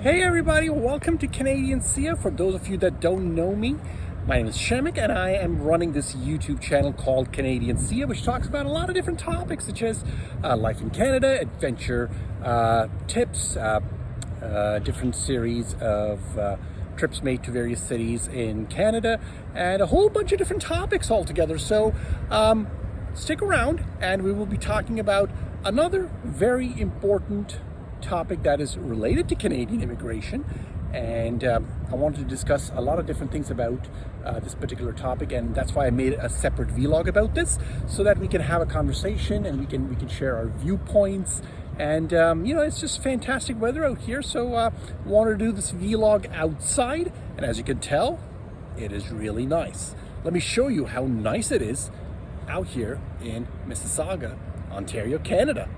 Hey everybody, welcome to Canadian SEA. For those of you that don't know me, my name is Shemek and I am running this YouTube channel called Canadian SEA, which talks about a lot of different topics such as life in Canada, adventure tips, different series of trips made to various cities in Canada, and a whole bunch of different topics altogether. So stick around and we will be talking about another very important topic that is related to Canadian immigration, and I wanted to discuss a lot of different things about this particular topic, and that's why I made a separate vlog about this, so that we can have a conversation and we can share our viewpoints. And you know, it's just fantastic weather out here, so wanted to do this vlog outside, and as you can tell, it is really nice. Let me show you how nice it is out here in Mississauga, Ontario, Canada.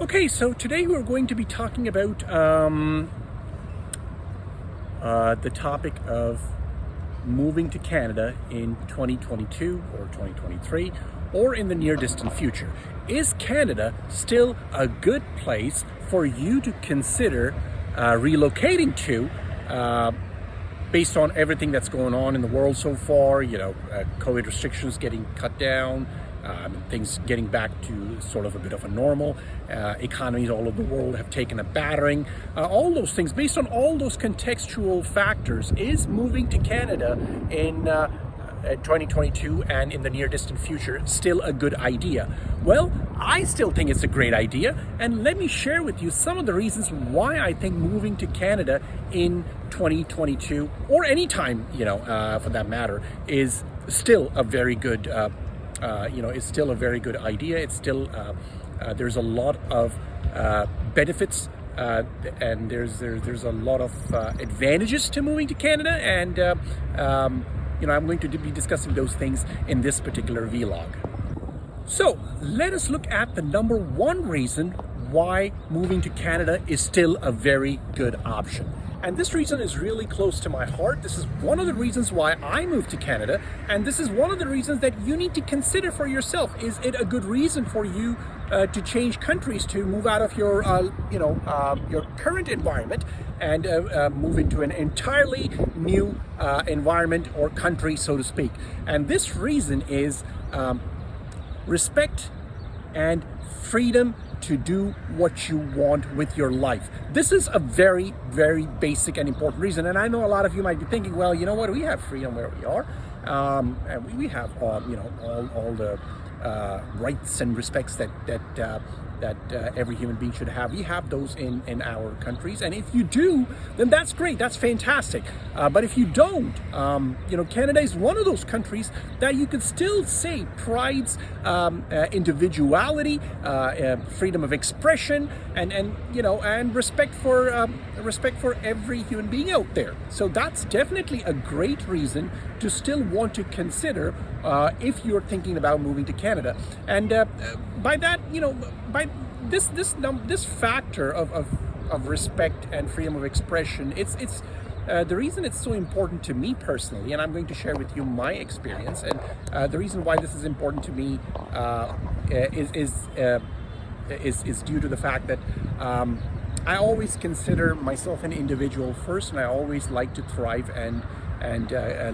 Okay, so today we're going to be talking about the topic of moving to Canada in 2022 or 2023 or in the near distant future. Is Canada still a good place for you to consider relocating to based on everything that's going on in the world so far? You know, COVID restrictions getting cut down, things getting back to sort of a bit of a normal, economies all over the world have taken a battering, all those things. Based on all those contextual factors, is moving to Canada in 2022 and in the near distant future still a good idea? Well, I still think it's a great idea, and let me share with you some of the reasons why I think moving to Canada in 2022 or any time, you know, for that matter, is still a very good it's still a very good idea. It's still there's a lot of benefits and there's a lot of advantages to moving to Canada, and you know, I'm going to be discussing those things in this particular vlog. So let us look at the number one reason why moving to Canada is still a very good option. And this reason is really close to my heart. This is one of the reasons why I moved to Canada, and this is one of the reasons that you need to consider for yourself. Is it a good reason for you to change countries, to move out of your your current environment and move into an entirely new environment or country, so to speak? And this reason is respect and freedom to do what you want with your life. This is a very, very basic and important reason. And I know a lot of you might be thinking, well, you know what, we have freedom where we are. And we have all the rights and respects that every human being should have. We have those in our countries, and if you do, then that's great, that's fantastic. But if you don't, Canada is one of those countries that you could still say prides individuality, freedom of expression, and respect for every human being out there. So that's definitely a great reason to still want to consider if you're thinking about moving to Canada. And by that, by this factor of of respect and freedom of expression. It's the reason it's so important to me personally, and I'm going to share with you my experience, and the reason why this is important to me is due to the fact that I always consider myself an individual first, and I always like to thrive and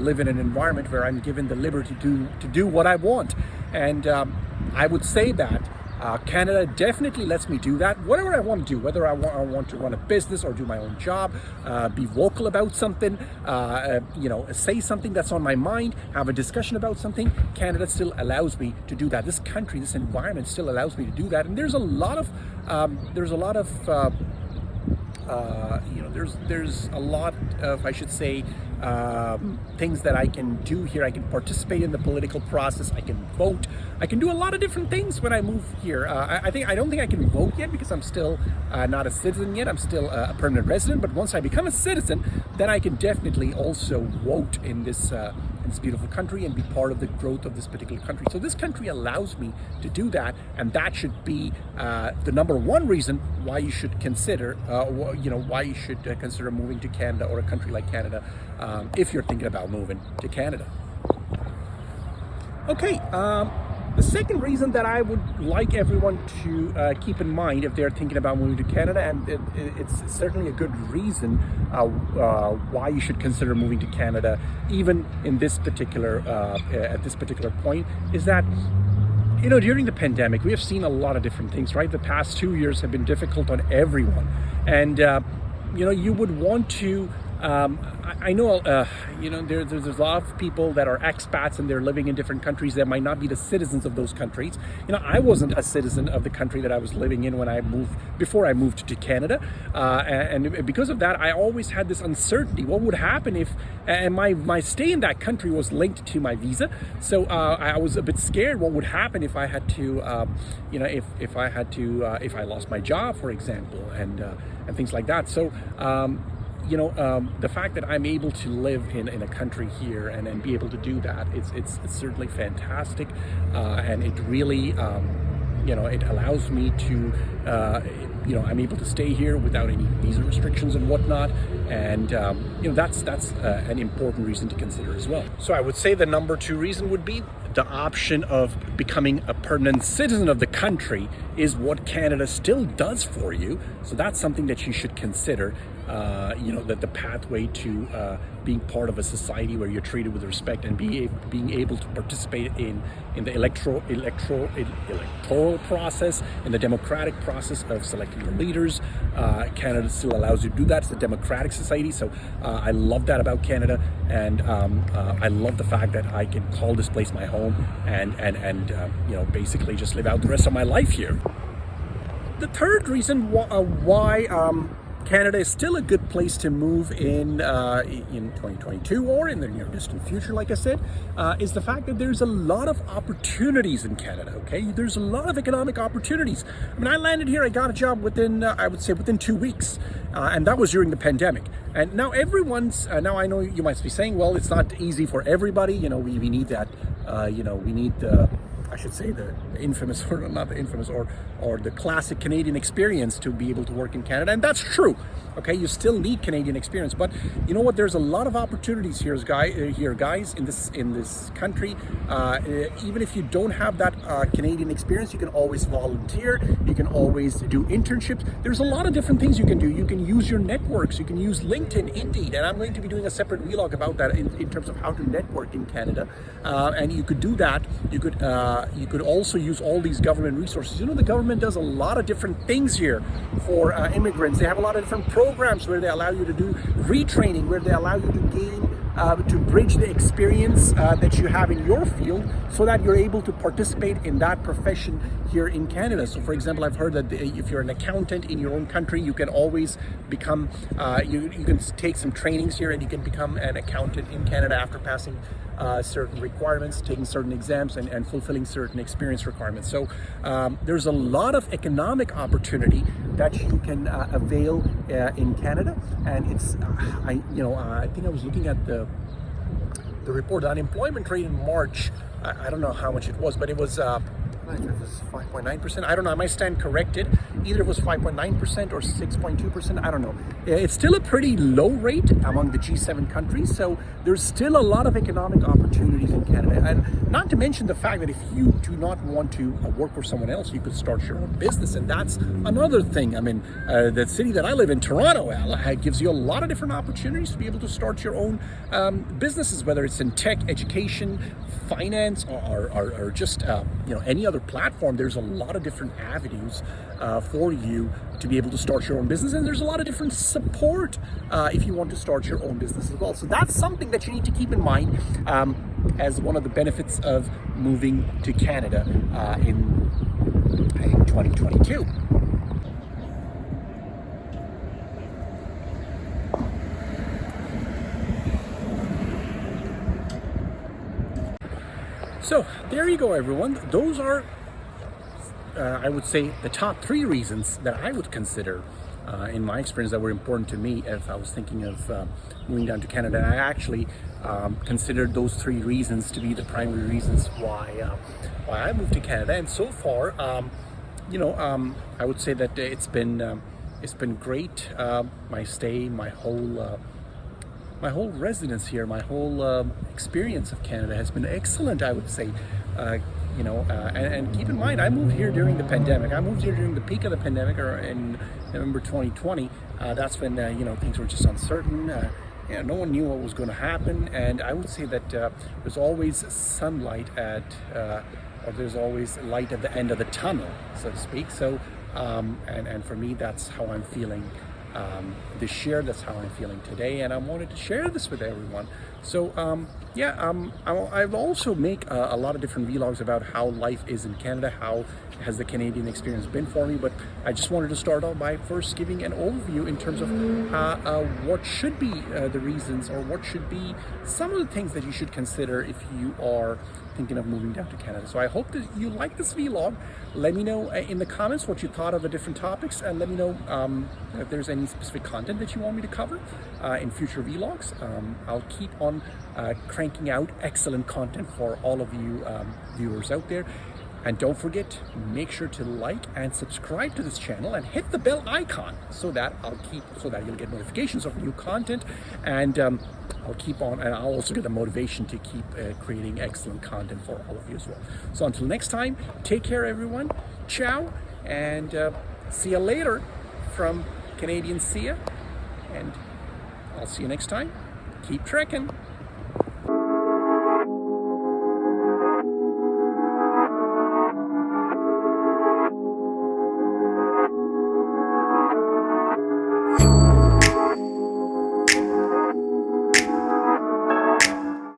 live in an environment where I'm given the liberty to do what I want. And I would say that Canada definitely lets me do that. Whatever I want to do, whether I want to run a business or do my own job, be vocal about something, say something that's on my mind, have a discussion about something, Canada still allows me to do that. This country, this environment still allows me to do that. And there's a lot of I should say, things that I can do here. I can participate in the political process. I can vote. I can do a lot of different things when I move here. I don't think I can vote yet because I'm still not a citizen yet. I'm still a permanent resident. But once I become a citizen, then I can definitely also vote in this beautiful country and be part of the growth of this particular country. So this country allows me to do that, and that should be the number one reason why you should consider, consider moving to Canada or a country like Canada if you're thinking about moving to Canada. Okay. The second reason that I would like everyone to keep in mind if they're thinking about moving to Canada, and it's certainly a good reason why you should consider moving to Canada, even in this particular at this particular point, is that during the pandemic we have seen a lot of different things, right? The past 2 years have been difficult on everyone, and you would want to. I know, there's a lot of people that are expats and they're living in different countries that might not be the citizens of those countries. I wasn't a citizen of the country that I was living in before I moved to Canada. And because of that, I always had this uncertainty. What would happen if, and my stay in that country was linked to my visa. So I was a bit scared what would happen if I had to, if I lost my job, for example, and things like that. So, the fact that I'm able to live in a country here and be able to do that, it's certainly fantastic, and it really, it allows me to, I'm able to stay here without any visa restrictions and whatnot, and that's an important reason to consider as well. So I would say the number two reason would be the option of becoming a permanent citizen of the country is what Canada still does for you. So that's something that you should consider. That the pathway to being part of a society where you're treated with respect and being able to participate in the electoral process, in the democratic process of selecting your leaders. Canada still allows you to do that. It's a democratic society, so I love that about Canada, and I love the fact that I can call this place my home and basically just live out the rest of my life here. The third reason why Canada is still a good place to move in 2022 or in the near distant future, like I said, is the fact that there's a lot of opportunities in Canada, okay? There's a lot of economic opportunities. I mean, I landed here, I got a job within, I would say within 2 weeks, and that was during the pandemic. And now now I know you might be saying, well, it's not easy for everybody, we need that, we need the, I should say the infamous, or not the infamous, or the classic Canadian experience to be able to work in Canada, and that's true. Okay, you still need Canadian experience, but you know what? There's a lot of opportunities here, guys, in this country. Even if you don't have that Canadian experience, you can always volunteer. You can always do internships. There's a lot of different things you can do. You can use your networks. You can use LinkedIn, Indeed, and I'm going to be doing a separate vlog about that in terms of how to network in Canada. And you could do that. You could also use all these government resources. The government does a lot of different things here for immigrants. They have a lot of different programs where they allow you to do retraining, where they allow you to gain, to bridge the experience that you have in your field so that you're able to participate in that profession here in Canada. So for example, I've heard that if you're an accountant in your own country, you can always become, you can take some trainings here and you can become an accountant in Canada after passing certain requirements, taking certain exams, and fulfilling certain experience requirements. So there's a lot of economic opportunity that you can avail in Canada, and it's I think I was looking at the report. The unemployment rate in March, I don't know how much it was, but it was I don't know if it was 5.9%. I don't know. I might stand corrected. Either it was 5.9% or 6.2%. I don't know. It's still a pretty low rate among the G7 countries. So there's still a lot of economic opportunities in Canada. And not to mention the fact that if you do not want to work for someone else, you could start your own business. And that's another thing. I mean, the city that I live in, Toronto, gives you a lot of different opportunities to be able to start your own businesses, whether it's in tech, education, finance, or just any other platform. There's a lot of different avenues for you to be able to start your own business, and there's a lot of different support if you want to start your own business as well. So that's something that you need to keep in mind as one of the benefits of moving to Canada in 2022. So there you go, everyone. Those are, I would say, the top 3 reasons that I would consider, in my experience, that were important to me if I was thinking of moving down to Canada. And I actually considered those 3 reasons to be the primary reasons why I moved to Canada. And so far, I would say that it's been great. My stay, my whole residence here, my whole experience of Canada has been excellent, I would say. And keep in mind, I moved here during the pandemic. I moved here during the peak of the pandemic, or in November 2020. That's when things were just uncertain. No one knew what was going to happen, and I would say that there's always sunlight or there's always light at the end of the tunnel, so to speak. So, and for me, that's how I'm feeling this year. That's how I'm feeling today, and I wanted to share this with everyone. So I've also make a lot of different vlogs about how life is in Canada, how has the Canadian experience been for me, but I just wanted to start off by first giving an overview in terms of what should be the reasons, or what should be some of the things that you should consider if you are thinking of moving down to Canada. So I hope that you like this vlog. Let me know in the comments what you thought of the different topics, and let me know if there's any specific content that you want me to cover in future vlogs. I'll keep on cranking out excellent content for all of you viewers out there. And don't forget, make sure to like and subscribe to this channel and hit the bell icon so that you'll get notifications of new content, and I'll keep on, and I'll also get the motivation to keep creating excellent content for all of you as well. So until next time, take care, everyone. Ciao, and see you later from Canadian Sia, and I'll see you next time. Keep trekking.